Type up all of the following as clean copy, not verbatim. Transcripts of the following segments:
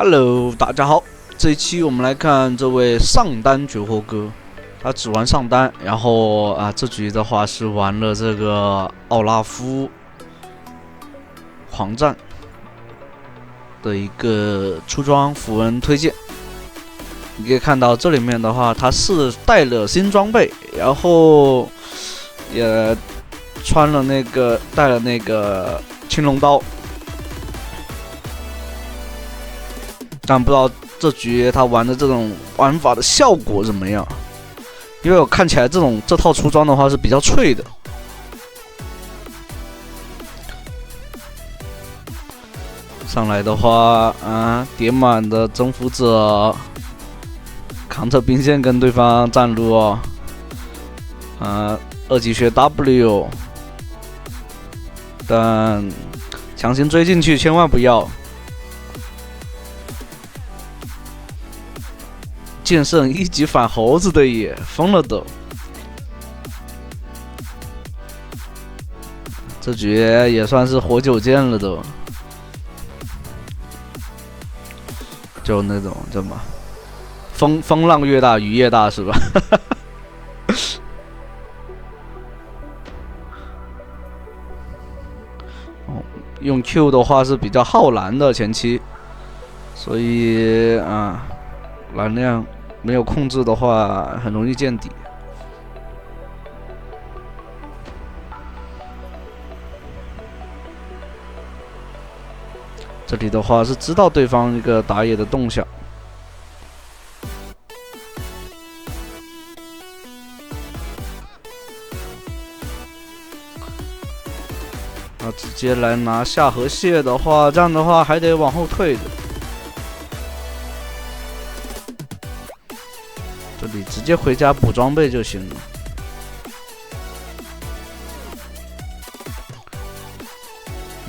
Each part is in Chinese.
Hello，大家好。这一期我们来看这位上单绝活哥，他只玩上单，然后这局的话是玩了这个奥拉夫狂战的一个出装符文推荐。你可以看到这里面的话，他是带了新装备，然后也带了那个青龙刀。但不知道这局他玩的这种玩法的效果怎么样，因为我看起来这套出装的话是比较脆的。上来的话，叠满的征服者，扛着兵线跟对方站路哦，二级学 W， 但强行追进去千万不要。剑圣一级反猴子的也疯了都，这局也算是活久见了都，就那种怎么风浪越大雨越大是吧？用 Q 的话是比较耗蓝的前期，所以蓝量没有控制的话，很容易见底。这里的话是知道对方一个打野的动向，直接来拿下河蟹的话，这样的话还得往后退的。这里直接回家补装备就行了。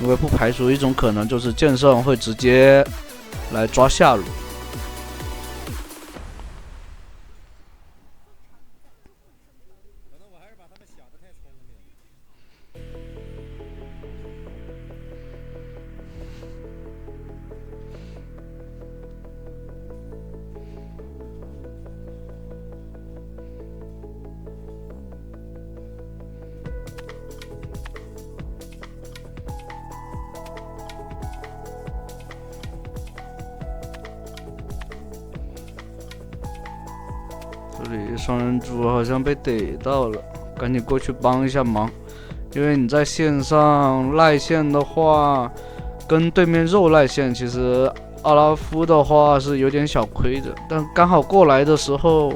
因为不排除一种可能，就是剑圣会直接来抓下路。这里双人组好像被逮到了，赶紧过去帮一下忙。因为你在线上赖线的话，跟对面肉赖线，其实奥拉夫的话是有点小亏的，但刚好过来的时候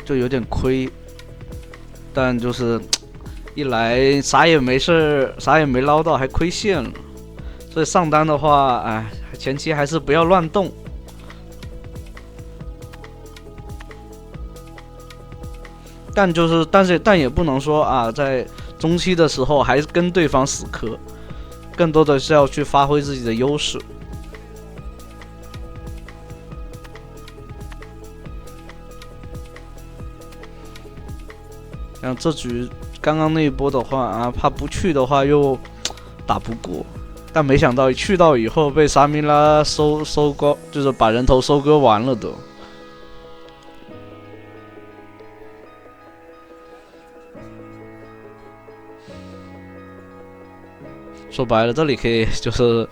就有点亏。但就是一来啥也没事，啥也没捞到，还亏线了。所以上单的话，前期还是不要乱动。但也不能说在中期的时候还跟对方死磕，更多的是要去发挥自己的优势。像这局刚刚那一波的话怕不去的话又打不过，但没想到去到以后被沙米拉收割，就是把人头收割完了都。说白了，这里可以就是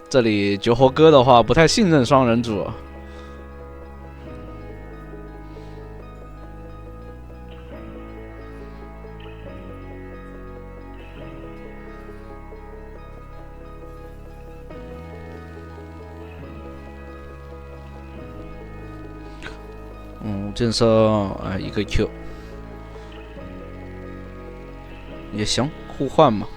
这里绝活哥的话不太信任双人组。剑圣一个 Q 也行，互换嘛。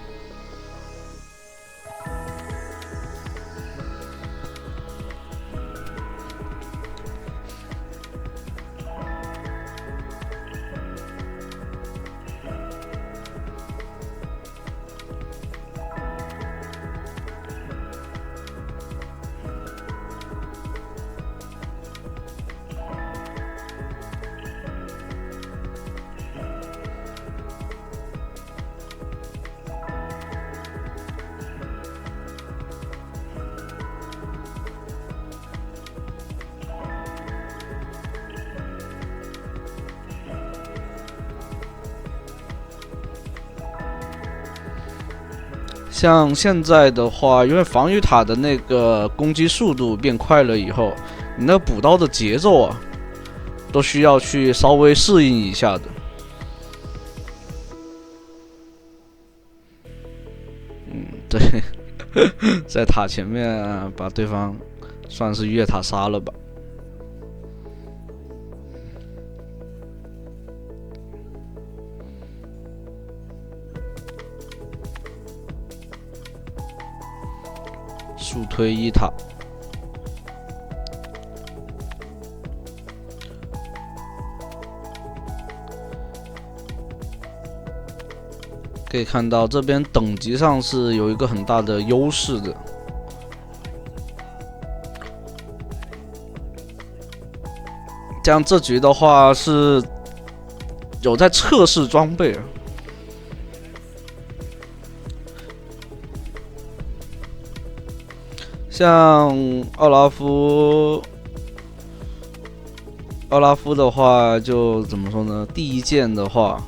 像现在的话，因为防御塔的那个攻击速度变快了以后，你那补刀的节奏啊，都需要去稍微适应一下的。对，在塔前面把对方算是越塔杀了吧。速推一塔，可以看到这边等级上是有一个很大的优势的。这样这局的话是有在测试装备啊。像奥拉夫的话，就怎么说呢？第一件的话，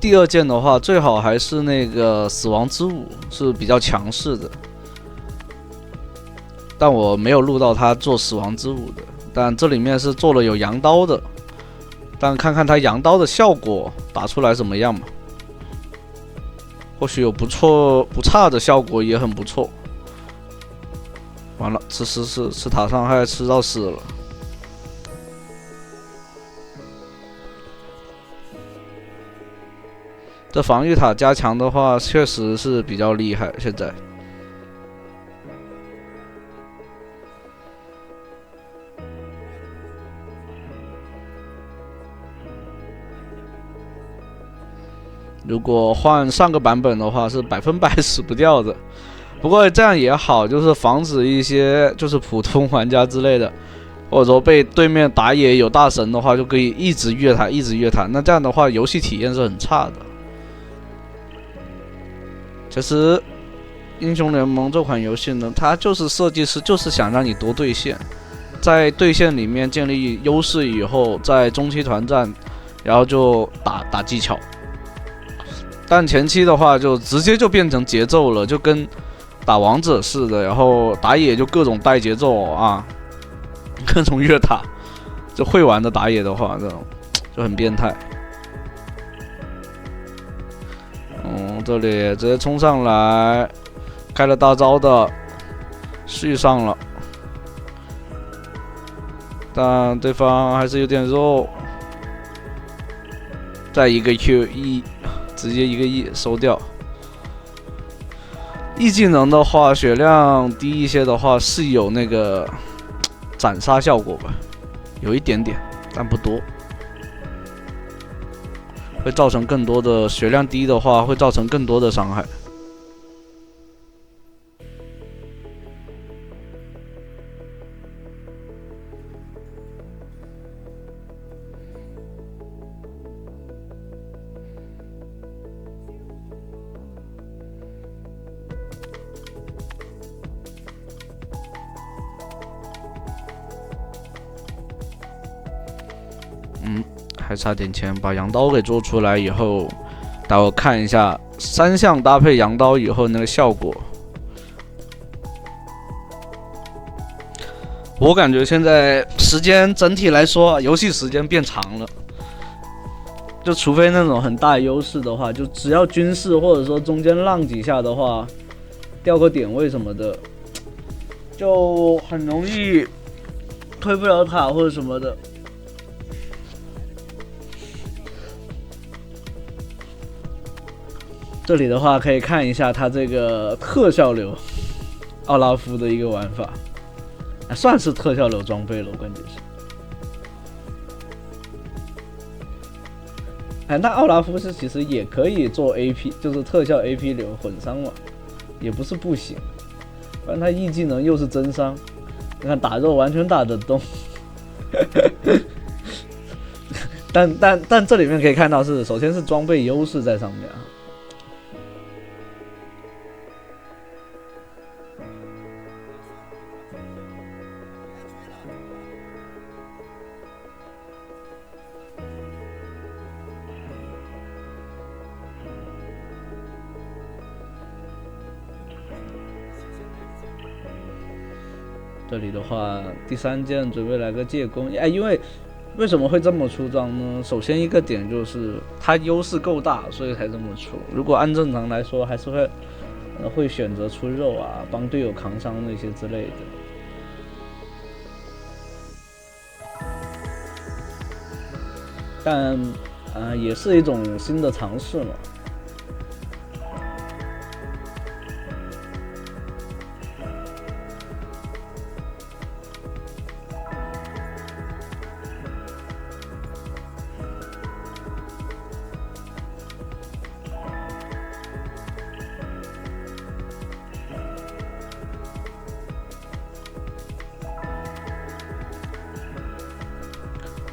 第二件的话，最好还是那个死亡之舞是比较强势的。但我没有录到他做死亡之舞的，但这里面是做了有羊刀的，但看看他羊刀的效果打出来怎么样嘛？或许有不差的效果也很不错。完了，吃塔伤害吃到死了。这防御塔加强的话，确实是比较厉害。现在，如果换上个版本的话，是100%死不掉的。不过这样也好，就是防止一些就是普通玩家之类的，或者说被对面打野有大神的话，就可以一直越塔，一直越塔。那这样的话，游戏体验是很差的。其实，英雄联盟这款游戏呢，它就是设计师就是想让你多对线，在对线里面建立优势以后，在中期团战，然后就打技巧。但前期的话，就直接就变成节奏了，就跟打王者似的，然后打野就各种带节奏啊，各种越塔，就会玩的打野的话，这种就很变态。这里直接冲上来，开了大招的，续上了，但对方还是有点肉，再一个 Q E， 直接一个 E 收掉。E 技能的话，血量低一些的话是有那个斩杀效果吧，有一点点，但不多，会造成更多的血量低的话，会造成更多的伤害。还差点钱，把羊刀给做出来以后，待会看一下3项搭配羊刀以后那个效果。我感觉现在时间整体来说，游戏时间变长了。就除非那种很大优势的话，就只要军事或者说中间浪几下的话，掉个点位什么的，就很容易推不了塔或者什么的。这里的话可以看一下他这个特效流奥拉夫的一个玩法，算是特效流装备了，我感觉是。那奥拉夫是其实也可以做 AP， 就是特效 AP 流混伤嘛，也不是不行。反正他 E 技能又是真伤，你看打肉完全打得动。但这里面可以看到是，首先是装备优势在上面啊。这里的话，第3件准备来个借弓，因为为什么会这么出招呢？首先一个点就是它优势够大，所以才这么出。如果按正常来说，还是会选择出肉啊，帮队友扛伤那些之类的。但也是一种新的尝试嘛。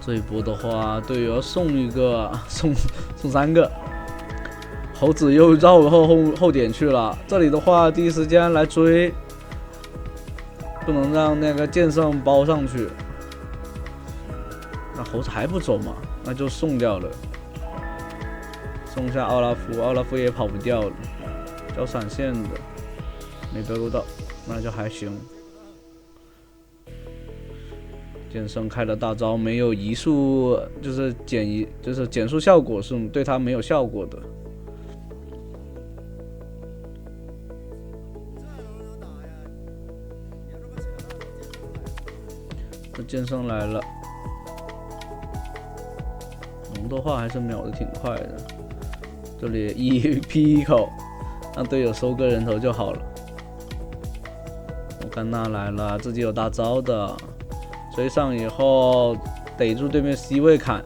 这一波的话，队友要送一个，送3个，猴子又绕后点去了。这里的话，第一时间来追，不能让那个剑圣包上去。那猴子还不走嘛？那就送掉了，送下奥拉夫，奥拉夫也跑不掉了，交闪现的没得到，那就还行。剑圣开了大招，没有移速，就是减速效果是对他没有效果的。这剑圣来了，龙的话还是秒的挺快的。这里一劈一口，让队友收个人头就好了。莫甘娜来了，自己有大招的。追上以后逮住对面 C 位砍，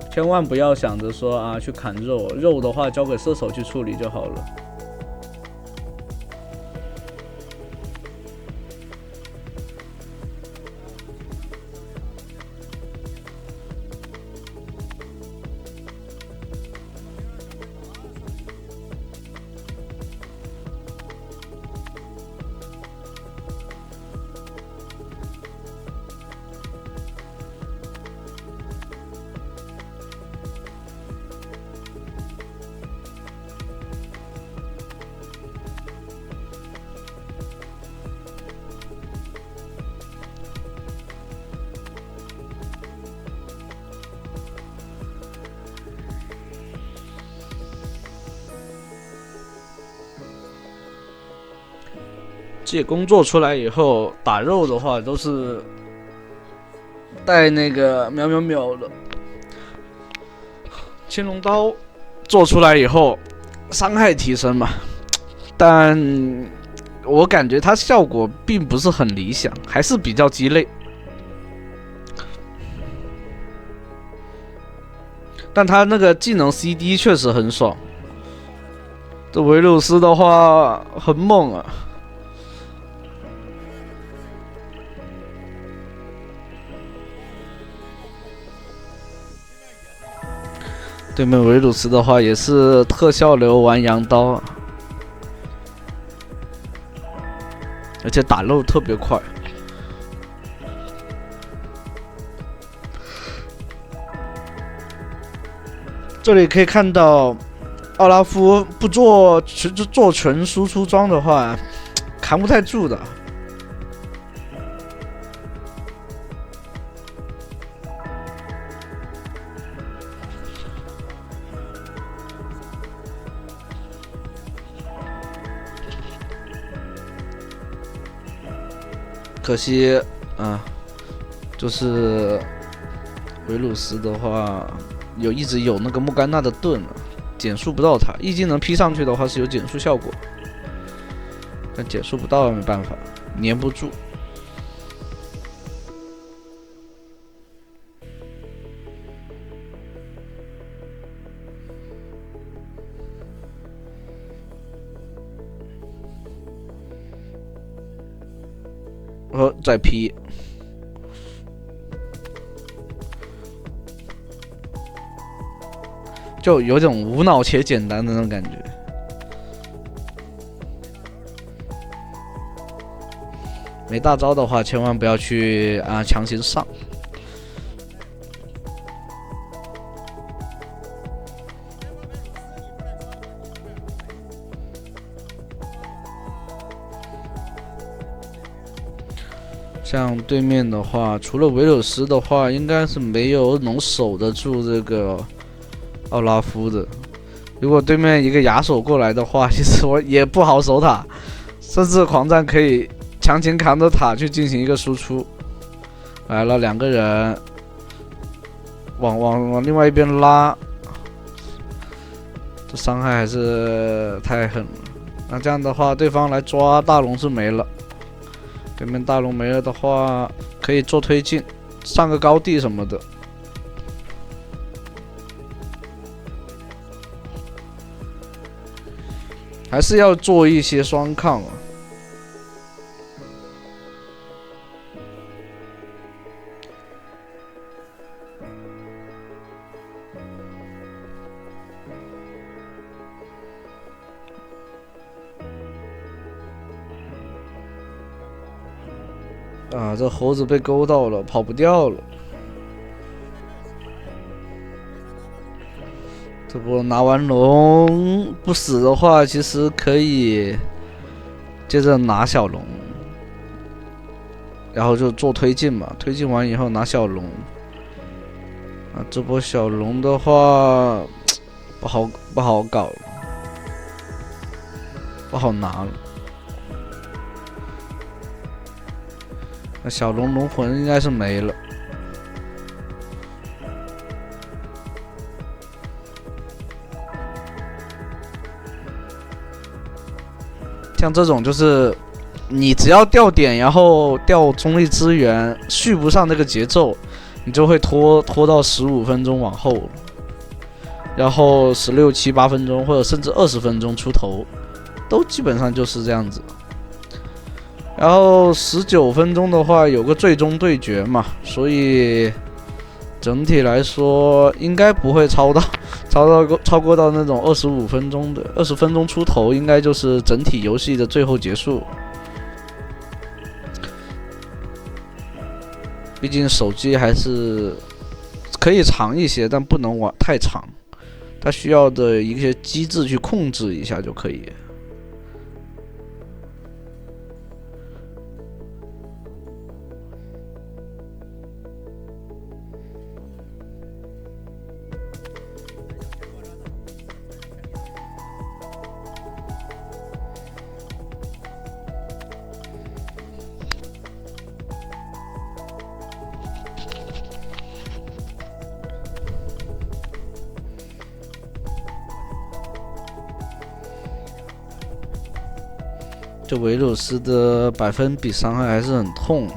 千万不要想着说去砍肉的话交给射手去处理就好了。借弓做出来以后，打肉的话都是带那个秒的。青龙刀做出来以后，伤害提升嘛，但我感觉它效果并不是很理想，还是比较鸡肋。但他那个技能 CD 确实很爽，这维鲁斯的话很猛啊。对面维鲁斯的话也是特效流玩羊刀，而且打肉特别快。这里可以看到，奥拉夫不做全输出装的话，扛不太住的。可惜，就是维鲁斯的话，一直有那个莫甘娜的盾了，减速不到他。一技能劈上去的话是有减速效果，但减速不到没办法，粘不住。再劈，就有种无脑且简单的那种感觉。没大招的话，千万不要去强行上。像对面的话，除了维柳斯的话，应该是没有能守得住这个奥拉夫的。如果对面一个亚手过来的话，其实我也不好守塔，甚至狂战可以强行扛着塔去进行一个输出。来了2个人，往另外一边拉，这伤害还是太狠了。那这样的话，对方来抓大龙是没了。对面大龙没了的话，可以做推进，上个高地什么的。还是要做一些双抗这猴子被勾到了，跑不掉了。这波拿完龙不死的话，其实可以接着拿小龙，然后就做推进嘛。推进完以后拿小龙。这波小龙的话不好搞了，不好拿了。那小龙龙魂应该是没了。像这种就是你只要掉点，然后掉中立资源，续不上这个节奏，你就会拖到15分钟往后，然后16、7、8分钟，或者甚至20分钟出头，都基本上就是这样子。然后19分钟的话有个最终对决嘛，所以整体来说应该不会超过到那种25分钟的，20分钟出头应该就是整体游戏的最后结束。毕竟手机还是可以长一些，但不能玩太长，它需要的一些机制去控制一下就可以。这维鲁斯的百分比伤害还是很痛。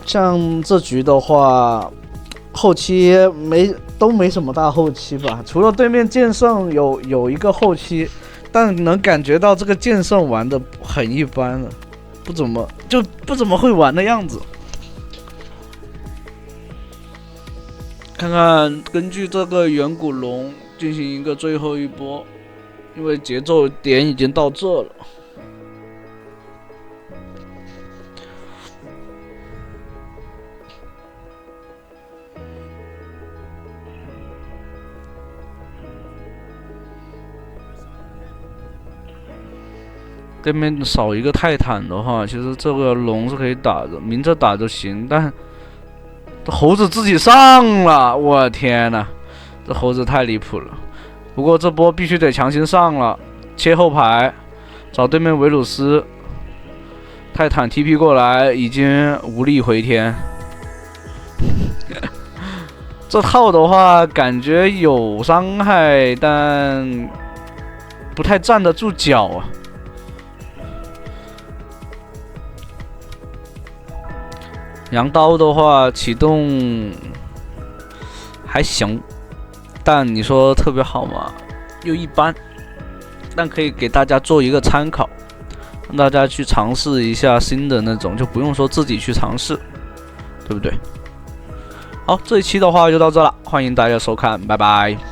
像这局的话，后期都没什么大后期吧，除了对面剑圣有一个后期，但能感觉到这个剑圣玩的很一般了，不怎么会玩的样子。看看根据这个远古龙进行一个最后一波，因为节奏点已经到这了。对面少一个泰坦的话，其实这个龙是可以打的，明着打就行。但猴子自己上了，我天哪，这猴子太离谱了。不过这波必须得强行上了，切后排，找对面维鲁斯，泰坦 TP 过来，已经无力回天。这套的话，感觉有伤害，但不太站得住脚啊。羊刀的话启动还行，但你说特别好吗？又一般，但可以给大家做一个参考，让大家去尝试一下新的那种，就不用说自己去尝试，对不对？好，这一期的话就到这了，欢迎大家收看，拜拜。